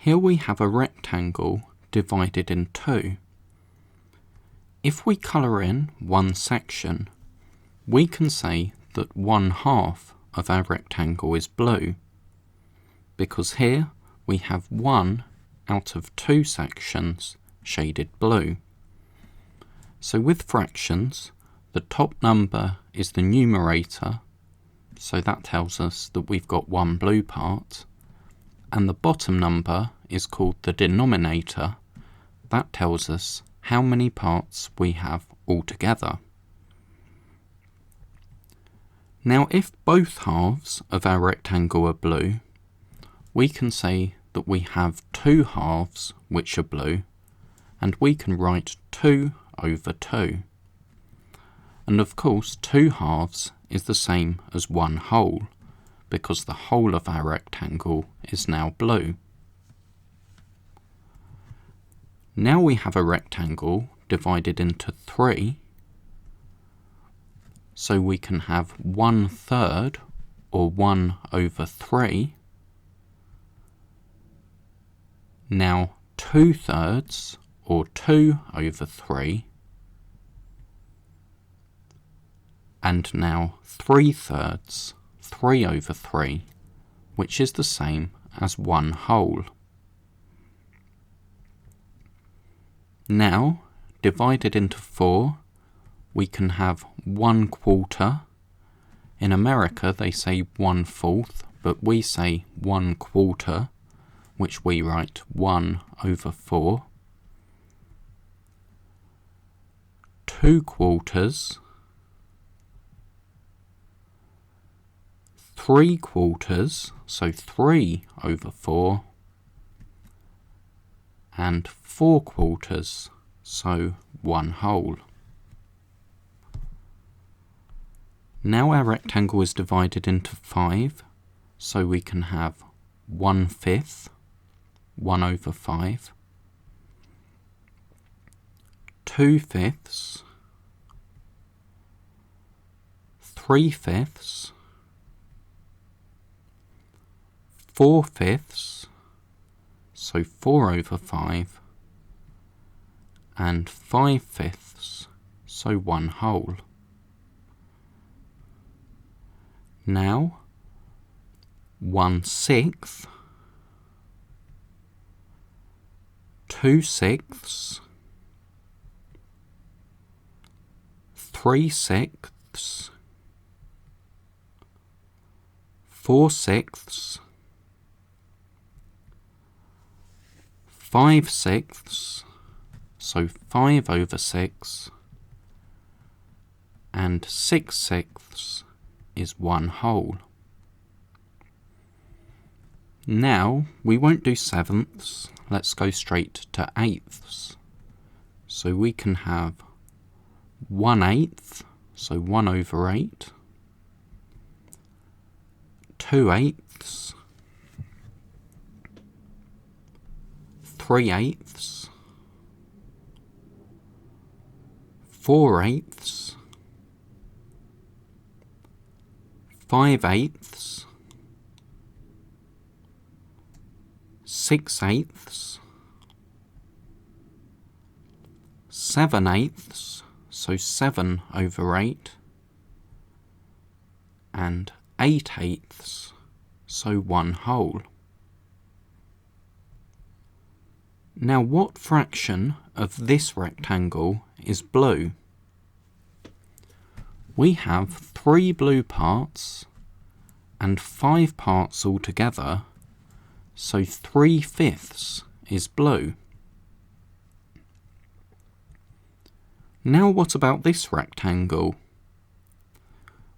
Here we have a rectangle divided in two. If we colour in one section, we can say that 1/2 of our rectangle is blue, because here we have 1 out of 2 sections shaded blue. So with fractions, the top number is the numerator, so that tells us that we've got 1 blue part, and the bottom number is called the denominator. That tells us how many parts we have altogether. Now if both halves of our rectangle are blue, we can say that we have 2 halves which are blue, and we can write 2 over 2. And of course 2 halves is the same as 1 whole, because the whole of our rectangle is now blue. Now we have a rectangle divided into 3, so we can have 1/3 or 1 over 3. Now 2/3 or 2 over 3, and now 3/3, 3 over 3, which is the same as 1 whole. Now, divided into 4, we can have 1/4. In America they say 1/4, but we say 1/4, which we write 1 over 4. 2/4, 3/4, so 3 over 4, and 4/4, so 1 whole. Now our rectangle is divided into 5, so we can have 1/5, 1 over 5, 2/5, 3/5, 4/5, so 4 over 5, and 5/5, so 1 whole. Now 1/6, 2/6, 3/6, 4/6, 5/6, so 5 over 6, and 6/6 is 1 whole. Now we won't do sevenths, let's go straight to eighths. So we can have 1/8, so 1 over 8, 2/8, 3/8, 4/8, 5/8, 6/8, 7/8, so 7 over 8, and 8/8, so 1 whole. Now what fraction of this rectangle is blue? We have 3 blue parts and 5 parts altogether, so 3/5 is blue. Now what about this rectangle?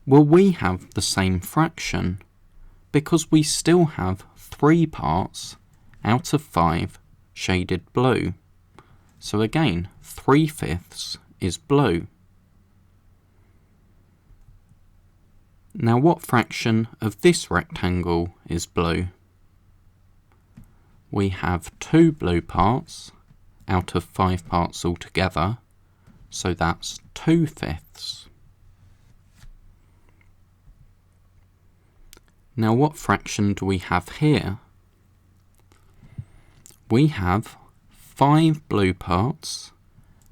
Well, we have the same fraction, because we still have 3 parts out of 5 shaded blue. So again, 3/5 is blue. Now what fraction of this rectangle is blue? We have 2 blue parts out of 5 parts altogether, so that's 2/5. Now what fraction do we have here? we have 5 blue parts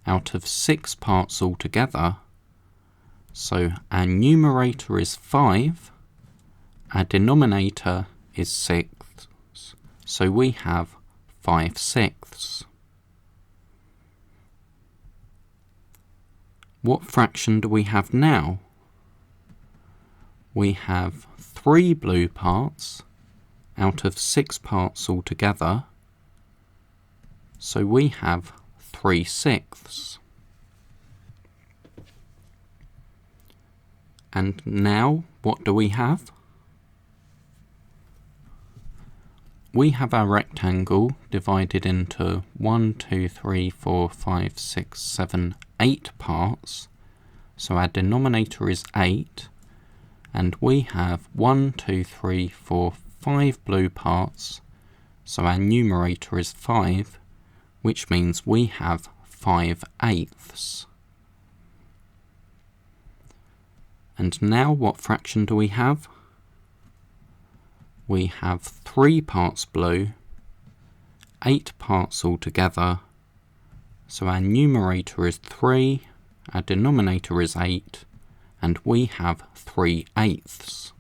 out of 6 parts altogether. So our numerator is 5, our denominator is 6, so we have 5/6. What fraction do we have now? We have 3 blue parts out of 6 parts altogether, so we have 3/6. And now what do we have? We have our rectangle divided into 1, 2, 3, 4, 5, 6, 7, 8 parts. So our denominator is 8, and we have 1, 2, 3, 4, 5 blue parts. So our numerator is 5, which means we have 5/8. And now what fraction do we have? We have 3 parts blue, 8 parts altogether, so our numerator is 3, our denominator is 8, and we have 3/8.